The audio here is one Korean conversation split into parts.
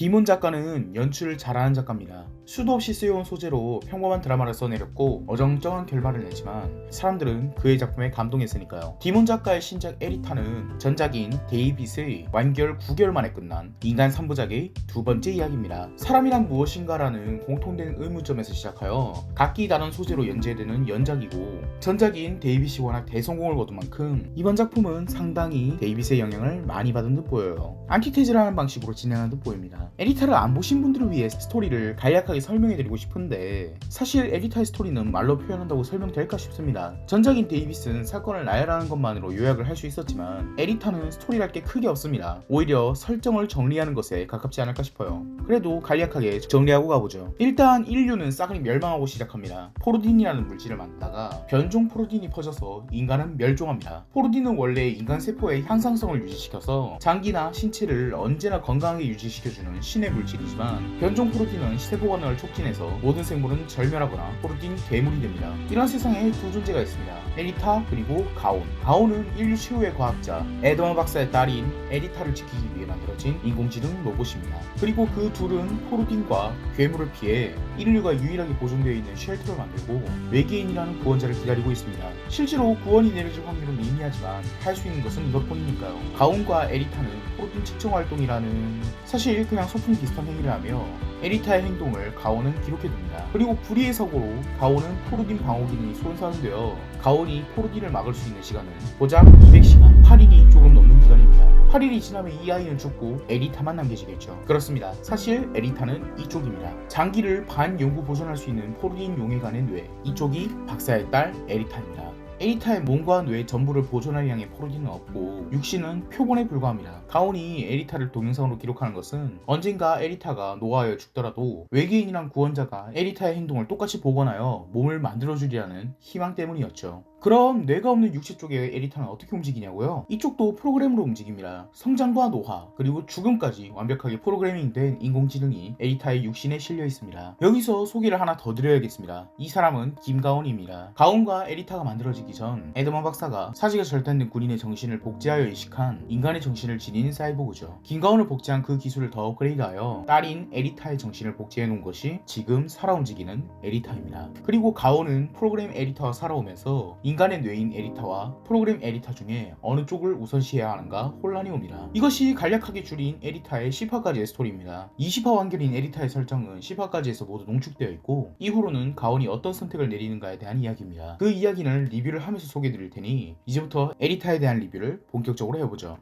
디몬 작가는 연출을 잘하는 작가입니다. 수도 없이 쓰여온 소재로 평범한 드라마를 써내렸고 어정쩡한 결말을 내지만 사람들은 그의 작품에 감동했으니까요. 디몬 작가의 신작 에리타는 전작인 데이빗의 완결 9개월 만에 끝난 인간 3부작의 두 번째 이야기입니다. 사람이란 무엇인가라는 공통된 의문점에서 시작하여 각기 다른 소재로 연재되는 연작이고 전작인 데이빗이 워낙 대성공을 거둔 만큼 이번 작품은 상당히 데이빗의 영향을 많이 받은 듯 보여요. 안티테즈라는 방식으로 진행하는 듯 보입니다. 에리타를 안 보신 분들을 위해 스토리를 간략하게 설명해드리고 싶은데 사실 에리타의 스토리는 말로 표현한다고 설명될까 싶습니다. 전작인 데이빗은 사건을 나열하는 것만으로 요약을 할 수 있었지만 에리타는 스토리랄 게 크게 없습니다. 오히려 설정을 정리하는 것에 가깝지 않을까 싶어요. 그래도 간략하게 정리하고 가보죠. 일단 인류는 싸그리 멸망하고 시작합니다. 포르딘이라는 물질을 만다가 변종 포르딘이 퍼져서 인간은 멸종합니다. 포르딘은 원래 인간 세포의 향상성을 유지시켜서 장기나 신체를 언제나 건강하게 유지시켜주는 신의 물질이지만 변종 포르딘은 세포 관을 촉진해서 모든 생물은 절멸하거나 포르딘 괴물이 됩니다. 이런 세상에 두 존재가 있습니다. 에리타 그리고 가온. 가온은 인류 최후의 과학자 에드먼 박사의 딸인 에리타를 지키기 위해 만들어진 인공지능 로봇입니다. 그리고 그 둘은 포르딘과 괴물을 피해 인류가 유일하게 보존되어 있는 쉘터를 만들고 외계인이라는 구원자를 기다리고 있습니다. 실제로 구원이 내려질 확률은 미미하지만 할 수 있는 것은 이것뿐이니까요. 가온과 에리타는 포르딘 측정 활동이라는 사실 그냥 소품 비슷한 행위를 하며 에리타의 행동을 가온은 기록해둡니다. 그리고 불의의 사고로 가온은 포르딘 방어 기능이 손상되어 가온이 포르딘을 막을 수 있는 시간은 고작 200시간, 8일이 조금 넘는 기간입니다. 8일이 지나면 이 아이는 죽고 에리타만 남겨지겠죠. 그렇습니다. 사실 에리타는 이쪽입니다. 장기를 반영구 보존할 수 있는 포르딘 용해간의 뇌, 이쪽이 박사의 딸 에리타입니다. 에리타의 몸과 뇌 전부를 보존할 양의 포르딘은 없고 육신은 표본에 불과합니다. 가온이 에리타를 동영상으로 기록하는 것은 언젠가 에리타가 노화하여 죽더라도 외계인이란 구원자가 에리타의 행동을 똑같이 복원하여 몸을 만들어주리라는 희망 때문이었죠. 그럼 뇌가 없는 육체 쪽에 에리타는 어떻게 움직이냐고요? 이쪽도 프로그램으로 움직입니다. 성장과 노화 그리고 죽음까지 완벽하게 프로그래밍된 인공지능이 에리타의 육신에 실려 있습니다. 여기서 소개를 하나 더 드려야겠습니다. 이 사람은 김가온입니다. 가온과 에리타가 만들어지기 전 에드먼 박사가 사지가 절단된 군인의 정신을 복제하여 이식한 인간의 정신을 지닌 사이보그죠. 김가온을 복제한 그 기술을 더 업그레이드하여 딸인 에리타의 정신을 복제해 놓은 것이 지금 살아 움직이는 에리타입니다. 그리고 가온은 프로그램 에리타와 살아오면서 인간의 뇌인 에리타와 프로그램 에리타 중에 어느 쪽을 우선시해야 하는가 혼란이 옵니다. 이것이 간략하게 줄인 에리타의 10화까지의 스토리입니다. 20화 완결인 에리타의 설정은 10화까지에서 모두 농축되어 있고 이후로는 가온이 어떤 선택을 내리는가에 대한 이야기입니다. 그 이야기는 리뷰를 하면서 소개해드릴 테니 이제부터 에리타에 대한 리뷰를 본격적으로 해보죠.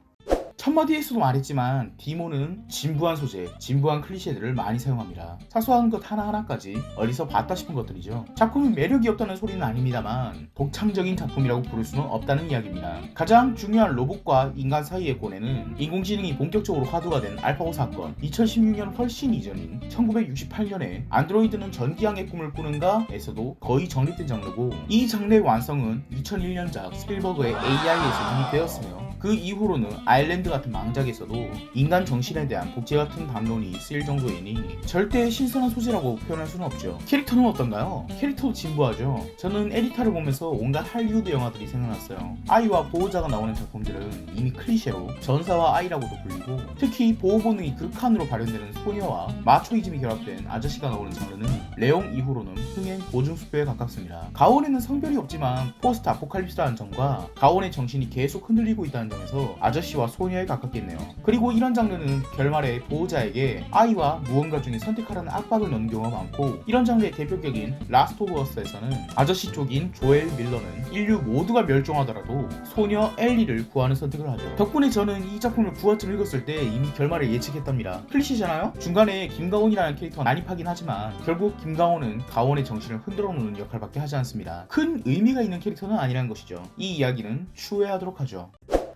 첫마디에서도 말했지만 디몬은 진부한 소재, 진부한 클리셰들을 많이 사용합니다. 사소한 것 하나하나까지 어디서 봤다 싶은 것들이죠. 작품이 매력이 없다는 소리는 아닙니다만 독창적인 작품이라고 부를 수는 없다는 이야기입니다. 가장 중요한 로봇과 인간 사이의 고뇌는 인공지능이 본격적으로 화두가 된 알파고 사건, 2016년 훨씬 이전인 1968년에 안드로이드는 전기양의 꿈을 꾸는가 에서도 거의 정립된 장르고 이 장르의 완성은 2001년작 스필버그의 AI에서 이미 되었으며 그 이후로는 아일랜드 같은 망작에서도 인간 정신에 대한 복제 같은 담론이 쓰일 정도이니 절대 신선한 소재라고 표현할 수는 없죠. 캐릭터는 어떤가요? 캐릭터도 진부하죠. 저는 에리타를 보면서 온갖 할리우드 영화들이 생각났어요. 아이와 보호자가 나오는 작품들은 이미 클리셰로 전사와 아이라고도 불리고 특히 보호 본능이 극한으로 발현되는 소녀와 마초이즘이 결합된 아저씨가 나오는 장르는 레옹 이후로는 흥행 보증수표에 가깝습니다. 가온에는 성별이 없지만 포스트 아포칼립스라는 점과 가온의 정신이 계속 흔들리고 있다는 점에서 아저씨와 소녀에 가깝겠네요. 그리고 이런 장르는 결말에 보호자에게 아이와 무언가 중에 선택하라는 압박을 넣는 경우가 많고 이런 장르의 대표격인 라스트 오브 어스에서는 아저씨 쪽인 조엘 밀러는 인류 모두가 멸종하더라도 소녀 엘리를 구하는 선택을 하죠. 덕분에 저는 이 작품을 9화쯤 읽었을 때 이미 결말을 예측했답니다. 클리셰잖아요? 중간에 김가온이라는 캐릭터가 난입하긴 하지만 결국 김가온은 가온의 정신을 흔들어 놓는 역할밖에 하지 않습니다. 큰 의미가 있는 캐릭터는 아니라는 것이죠. 이 이야기는 추후회하도록 하죠.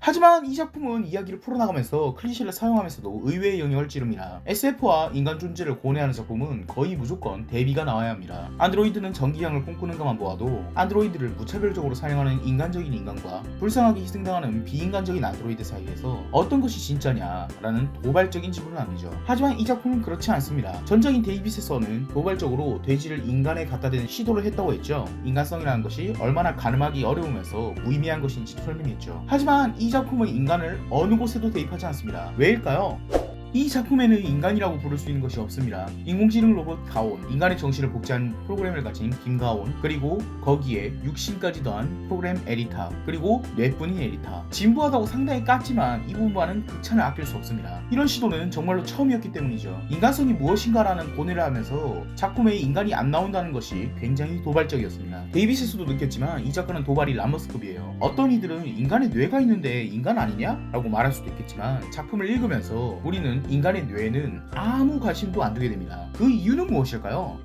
하지만 이 작품은 이야기를 풀어나가면서 클리셰를 사용하면서도 의외의 영역을 찌릅니다. SF와 인간 존재를 고뇌하는 작품은 거의 무조건 대비가 나와야 합니다. 안드로이드는 전기양을 꿈꾸는가만 보아도 안드로이드를 무차별적으로 사용하는 인간적인 인간과 불쌍하게 희생당하는 비인간적인 안드로이드 사이에서 어떤 것이 진짜냐라는 도발적인 지분을 남기죠. 하지만 이 작품은 그렇지 않습니다. 전작인 데이빗에서는 도발적으로 돼지를 인간에 갖다 대는 시도를 했다고 했죠. 인간성이라는 것이 얼마나 가늠하기 어려우면서 무의미한 것인지 설명했죠. 하지만 이 작품은 인간을 어느 곳에도 대입하지 않습니다. 왜일까요? 이 작품에는 인간이라고 부를 수 있는 것이 없습니다. 인공지능 로봇 가온, 인간의 정신을 복제한 프로그램을 가진 김가온, 그리고 거기에 육신까지 더한 프로그램 에리타, 그리고 뇌뿐인 에리타. 진부하다고 상당히 깠지만 이 부분과는 극찬을 아낄 수 없습니다. 이런 시도는 정말로 처음이었기 때문이죠. 인간성이 무엇인가라는 고뇌를 하면서 작품에 인간이 안 나온다는 것이 굉장히 도발적이었습니다. 데이비스도 느꼈지만 이 작가는 도발이 람머스급이에요. 어떤 이들은 인간의 뇌가 있는데 인간 아니냐? 라고 말할 수도 있겠지만 작품을 읽으면서 우리는 인간의 뇌에는 아무 관심도 안 두게 됩니다. 그 이유는 무엇일까요?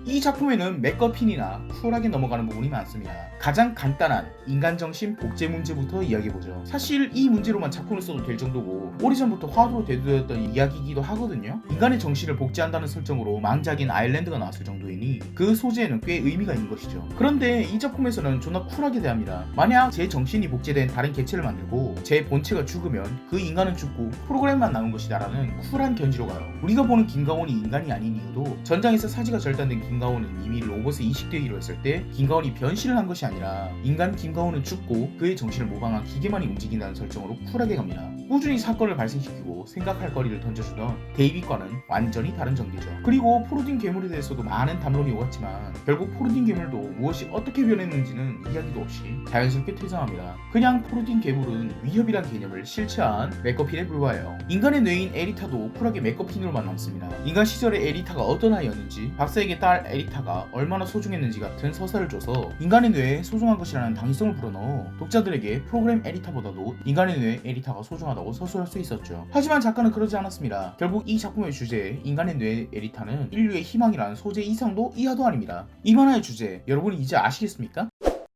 이 작품에는 맥거핀이나 쿨하게 넘어가는 부분이 많습니다. 가장 간단한 인간정신 복제 문제부터 이야기해보죠. 사실 이 문제로만 작품을 써도 될 정도고 오래전부터 화두로 대두되었던 이야기이기도 하거든요. 인간의 정신을 복제한다는 설정으로 망작인 아일랜드가 나왔을 정도이니 그 소재에는 꽤 의미가 있는 것이죠. 그런데 이 작품에서는 존나 쿨하게 대합니다. 만약 제 정신이 복제된 다른 개체를 만들고 제 본체가 죽으면 그 인간은 죽고 프로그램만 남은 것이다라는 쿨한 견지로 가요. 우리가 보는 김가온이 인간이 아닌 이유도 전장에서 사지가 절단된 김가온은 이미 로봇에 이식되기로 했을 때 김가온이 변신을 한 것이 아니라 인간 김가온은 죽고 그의 정신을 모방한 기계만이 움직인다는 설정으로 쿨하게 갑니다. 꾸준히 사건을 발생시키고 생각할 거리를 던져주던 데이빗과는 완전히 다른 전개죠. 그리고 포르딘 괴물에 대해서도 많은 담론이 오갔지만 결국 포르딘 괴물도 무엇이 어떻게 변했는지는 이야기도 없이 자연스럽게 퇴장합니다. 그냥 포르딘 괴물은 위협이란 개념을 실체한 맥거핀에 불과해요. 인간의 뇌인 에리타도 쿨하게 맥거핀으로만 남습니다. 인간 시절의 에리타가 어떤 아이였는지, 박사에게 딸 에리타가 얼마나 소중했는지 같은 서사를 줘서 인간의 뇌에 소중한 것이라는 당위성을 불어넣어 독자들에게 프로그램 에리타보다도 인간의 뇌 에리타가 소중하다고 서술할 수 있었죠. 하지만 작가는 그러지 않았습니다. 결국 이 작품의 주제 인간의 뇌 에리타는 인류의 희망이라는 소재 이상도 이하도 아닙니다. 이 만화의 주제 여러분이 이제 아시겠습니까?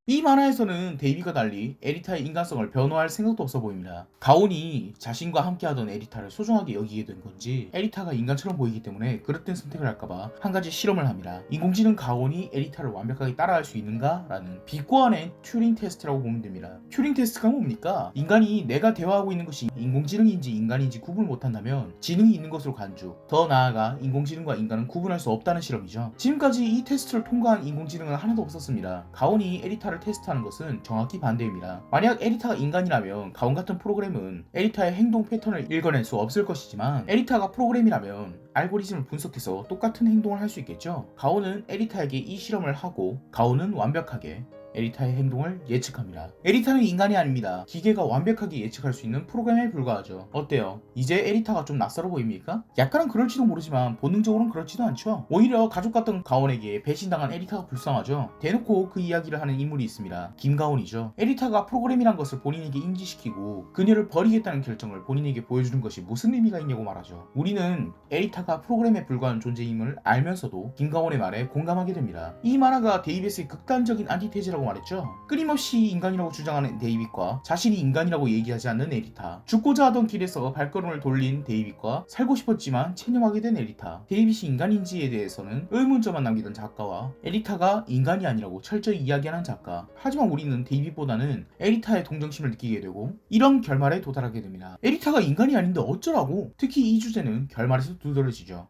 이 만화에서는 데이비가 달리 에리타의 인간성을 변호할 생각도 없어 보입니다. 가온이 자신과 함께하던 에리타를 소중하게 여기게 된 건지 에리타가 인간처럼 보이기 때문에 그릇된 선택을 할까봐 한 가지 실험을 합니다. 인공지능 가온이 에리타를 완벽하게 따라할 수 있는가? 라는 비꼬아낸 튜링 테스트라고 보면 됩니다. 튜링 테스트가 뭡니까? 인간이 내가 대화하고 있는 것이 인공지능인지 인간인지 구분을 못한다면 지능이 있는 것으로 간주, 더 나아가 인공지능과 인간은 구분할 수 없다는 실험이죠. 지금까지 이 테스트를 통과한 인공지능은 하나도 없었습니다. 가온이 에리타를 테스트하는 것은 정확히 반대입니다. 만약 에리타가 인간이라면 가온 같은 프로그램은 에리타의 행동 패턴을 읽어낼 수 없을 것이지만 에리타가 프로그램이라면 알고리즘을 분석해서 똑같은 행동을 할 수 있겠죠. 가온은 에리타에게 이 실험을 하고 가온은 완벽하게 에리타의 행동을 예측합니다. 에리타는 인간이 아닙니다. 기계가 완벽하게 예측할 수 있는 프로그램에 불과하죠. 어때요? 이제 에리타가 좀 낯설어 보입니까? 약간은 그럴지도 모르지만 본능적으로는 그렇지도 않죠. 오히려 가족 같던 가온에게 배신당한 에리타가 불쌍하죠. 대놓고 그 이야기를 하는 인물이 있습니다. 김가온이죠. 에리타가 프로그램이란 것을 본인에게 인지시키고 그녀를 버리겠다는 결정을 본인에게 보여주는 것이 무슨 의미가 있냐고 말하죠. 우리는 에리타가 프로그램에 불과한 존재임을 알면서도 김가온의 말에 공감하게 됩니다. 이 만화가 데이비스의 극단적인 안티테제라고 말했죠. 끊임없이 인간이라고 주장하는 데이빗과 자신이 인간이라고 얘기하지 않는 에리타, 죽고자 하던 길에서 발걸음을 돌린 데이빗과 살고 싶었지만 체념하게 된 에리타, 데이빗이 인간인지에 대해서는 의문점만 남기던 작가와 에리타가 인간이 아니라고 철저히 이야기하는 작가. 하지만 우리는 데이빗보다는 에리타의 동정심을 느끼게 되고 이런 결말에 도달하게 됩니다. 에리타가 인간이 아닌데 어쩌라고? 특히 이 주제는 결말에서 두드러지죠.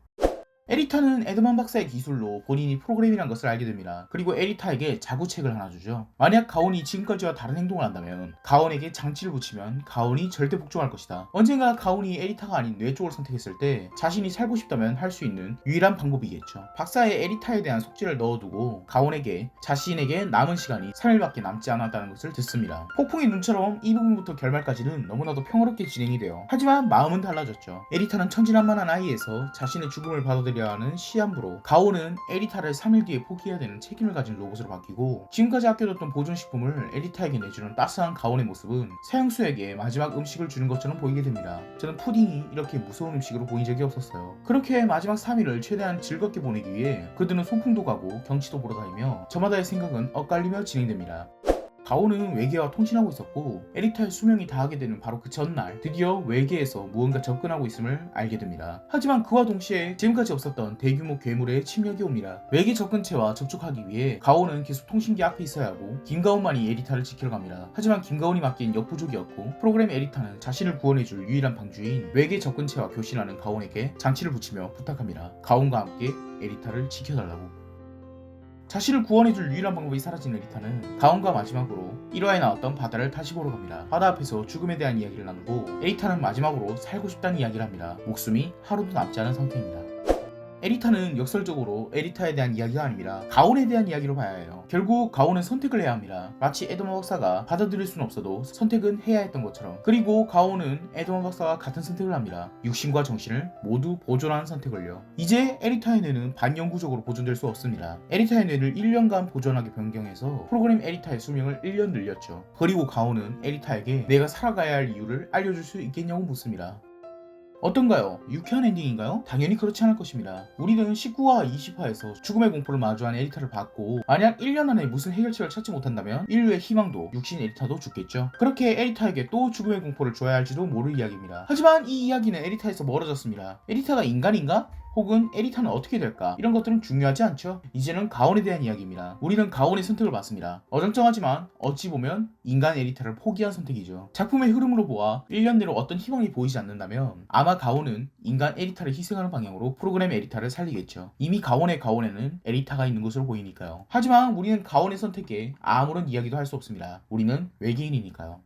에리타는 에드먼 박사의 기술로 본인이 프로그램이란 것을 알게 됩니다. 그리고 에리타에게 자구책을 하나 주죠. 만약 가온이 지금까지와 다른 행동을 한다면 가온에게 장치를 붙이면 가온이 절대 복종할 것이다. 언젠가 가온이 에리타가 아닌 뇌 쪽을 선택했을 때 자신이 살고 싶다면 할 수 있는 유일한 방법이겠죠. 박사의 에리타에 대한 속죄를 넣어두고 가온에게 자신에게 남은 시간이 3일밖에 남지 않았다는 것을 듣습니다. 폭풍의 눈처럼 이 부분부터 결말까지는 너무나도 평화롭게 진행이 돼요. 하지만 마음은 달라졌죠. 에리타는 천진난만한 아이에서 자신의 죽음을 받아들여 하는 시한부로 가온은 에리타를 3일 뒤에 포기해야 되는 책임을 가진 로봇으로 바뀌고 지금까지 아껴뒀던 보존식품을 에리타에게 내주는 따스한 가온의 모습은 사형수에게 마지막 음식을 주는 것처럼 보이게 됩니다. 저는 푸딩이 이렇게 무서운 음식으로 보인 적이 없었어요. 그렇게 마지막 3일을 최대한 즐겁게 보내기 위해 그들은 소풍도 가고 경치도 보러 다니며 저마다의 생각은 엇갈리며 진행됩니다. 가온은 외계와 통신하고 있었고 에리타의 수명이 다하게 되는 바로 그 전날 드디어 외계에서 무언가 접근하고 있음을 알게 됩니다. 하지만 그와 동시에 지금까지 없었던 대규모 괴물의 침략이 옵니다. 외계 접근체와 접촉하기 위해 가온은 계속 통신기 앞에 있어야 하고 김가온만이 에리타를 지키러 갑니다. 하지만 김가온이 맡긴 역부족이었고 프로그램 에리타는 자신을 구원해줄 유일한 방주인 외계 접근체와 교신하는 가온에게 장치를 붙이며 부탁합니다. 가온과 함께 에리타를 지켜달라고. 자신을 구원해줄 유일한 방법이 사라진 에리타는 가온과 마지막으로 1화에 나왔던 바다를 다시 보러 갑니다. 바다 앞에서 죽음에 대한 이야기를 나누고 에리타는 마지막으로 살고 싶다는 이야기를 합니다. 목숨이 하루도 남지 않은 상태입니다. 에리타는 역설적으로 에리타에 대한 이야기가 아닙니다. 가온에 대한 이야기로 봐야 해요. 결국 가온은 선택을 해야 합니다. 마치 에드먼 박사가 받아들일 수는 없어도 선택은 해야 했던 것처럼. 그리고 가온은 에드먼 박사와 같은 선택을 합니다. 육신과 정신을 모두 보존하는 선택을요. 이제 에리타의 뇌는 반영구적으로 보존될 수 없습니다. 에리타의 뇌를 1년간 보존하게 변경해서 프로그램 에리타의 수명을 1년 늘렸죠. 그리고 가온은 에리타에게 내가 살아가야 할 이유를 알려줄 수 있겠냐고 묻습니다. 어떤가요? 유쾌한 엔딩인가요? 당연히 그렇지 않을 것입니다. 우리는 19화와 20화에서 죽음의 공포를 마주한 에리타를 봤고 만약 1년 안에 무슨 해결책을 찾지 못한다면 인류의 희망도 육신 에리타도 죽겠죠. 그렇게 에리타에게 또 죽음의 공포를 줘야 할지도 모를 이야기입니다. 하지만 이 이야기는 에리타에서 멀어졌습니다. 에리타가 인간인가? 혹은 에리타는 어떻게 될까? 이런 것들은 중요하지 않죠. 이제는 가온에 대한 이야기입니다. 우리는 가온의 선택을 봤습니다. 어정쩡하지만 어찌 보면 인간 에리타를 포기한 선택이죠. 작품의 흐름으로 보아 1년 내로 어떤 희망이 보이지 않는다면 아마 가온은 인간 에리타를 희생하는 방향으로 프로그램 에리타를 살리겠죠. 이미 가온에는 에리타가 있는 것으로 보이니까요. 하지만 우리는 가온의 선택에 아무런 이야기도 할 수 없습니다. 우리는 외계인이니까요.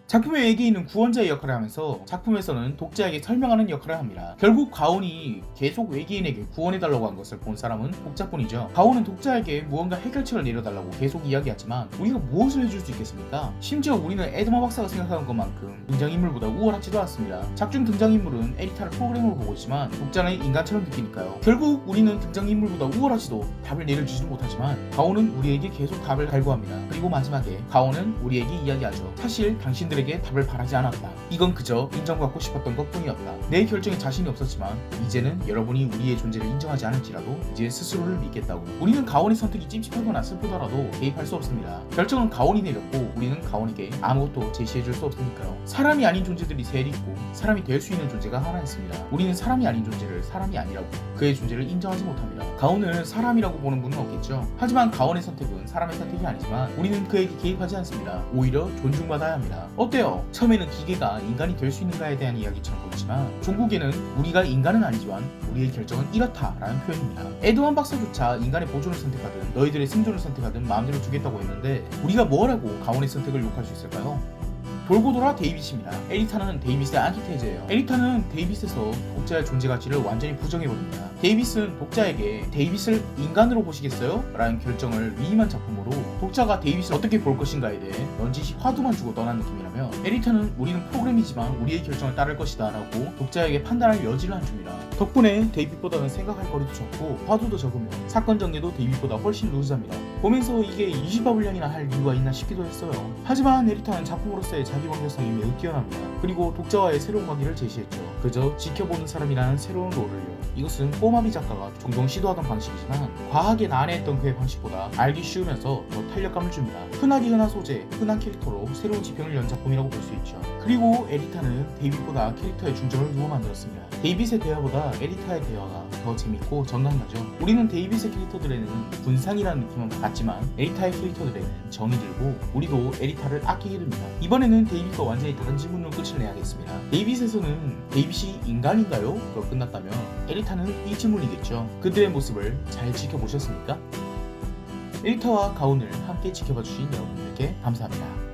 작품의 외계인은 구원자의 역할을 하면서 작품에서는 독자에게 설명하는 역할을 합니다. 결국 가온이 계속 외계인에게 구원해달라고 한 것을 본 사람은 독자뿐이죠. 가온은 독자에게 무언가 해결책을 내려달라고 계속 이야기하지만 우리가 무엇을 해줄 수 있겠습니까? 심지어 우리는 에드먼 박사가 생각하는 것만큼 등장인물보다 우월하지도 않습니다. 작중 등장인물은 에리타를 프로그램으로 보고 있지만 독자는 인간처럼 느끼니까요. 결국 우리는 등장인물보다 우월하지도 답을 내려주지도 못하지만 가온은 우리에게 계속 답을 갈구합니다. 그리고 마지막에 가온은 우리에게 이야기하죠. 사실 당신들 에게 답을 바라지 않았다. 이건 그저 인정받고 싶었던 것뿐이었다. 내 결정에 자신이 없었지만 이제는 여러분이 우리의 존재를 인정하지 않을지라도 이제 스스로를 믿겠다고. 우리는 가온의 선택이 찝찝하거나 슬프더라도 개입할 수 없습니다. 결정은 가온이 내렸고 우리는 가온에게 아무것도 제시해줄 수 없으니까요. 사람이 아닌 존재들이 셋이 있고 사람이 될 수 있는 존재가 하나 있습니다. 우리는 사람이 아닌 존재를 사람이 아니라고 그의 존재를 인정하지 못합니다. 가온을 사람이라고 보는 분은 없겠죠. 하지만 가온의 선택은 사람의 선택이 아니지만 우리는 그에게 개입하지 않습니다. 오히려 존중받아야 합니다. 어때요? 처음에는 기계가 인간이 될 수 있는가에 대한 이야기처럼 보이지만 종국에는 우리가 인간은 아니지만 우리의 결정은 이렇다라는 표현입니다. 에드먼 박사조차 인간의 보존을 선택하든 너희들의 생존을 선택하든 마음대로 두겠다고 했는데 우리가 뭐라고 가온의 선택을 욕할 수 있을까요? 돌고 돌아 데이빗입니다. 에리타는 데이빗의 안티테제예요. 에리타는 데이빗에서 독자의 존재 가치를 완전히 부정해버립니다. 데이빗은 독자에게 데이빗을 인간으로 보시겠어요? 라는 결정을 위임한 작품으로 독자가 데이빗을 어떻게 볼 것인가에 대해 넌지시 화두만 주고 떠난 느낌이라며 에리타는 우리는 프로그램이지만 우리의 결정을 따를 것이다 라고 독자에게 판단할 여지를 안 줍니다. 덕분에 데이빗보다는 생각할 거리도 적고 화두도 적으며 사건 전개도 데이빗보다 훨씬 루즈합니다. 보면서 이게 20화 분량이나 할 이유가 있나 싶기도 했어요. 하지만 에리타는 작품으로서의 자기 완결성이 매우 뛰어납니다. 그리고 독자와의 새로운 관계를 제시했죠. 그저 지켜보는 사람이라는 새로운 롤을요. 이것은 꼬마비 작가가 종종 시도하던 방식이지만 과하게 난해했던 그의 방식보다 알기 쉬우면서 더 탄력감을 줍니다. 흔하디 흔한 소재, 흔한 캐릭터로 새로운 지평을 연 작품이라고 볼 수 있죠. 그리고 에리타는 데이빗보다 캐릭터의 중점을 두어 만들었습니다. 데이빗의 대화보다 에리타의 대화가 더 재밌고 정감나죠. 우리는 데이빗의 캐릭터들에는 분상이라는 느낌은 받지만 에리타의 캐릭터들에는 정이 들고 우리도 에리타를 아끼게 됩니다. 이번에는 데이빗과 완전히 다른 질문으로 끝을 내야겠습니다. 데이빗에서는 데이빗이 인간인가요? 로 끝났다면 에리타는 이 질문이겠죠. 그들의 모습을 잘 지켜보셨습니까? 에리타와 가온을 함께 지켜봐 주신 여러분들께 감사합니다.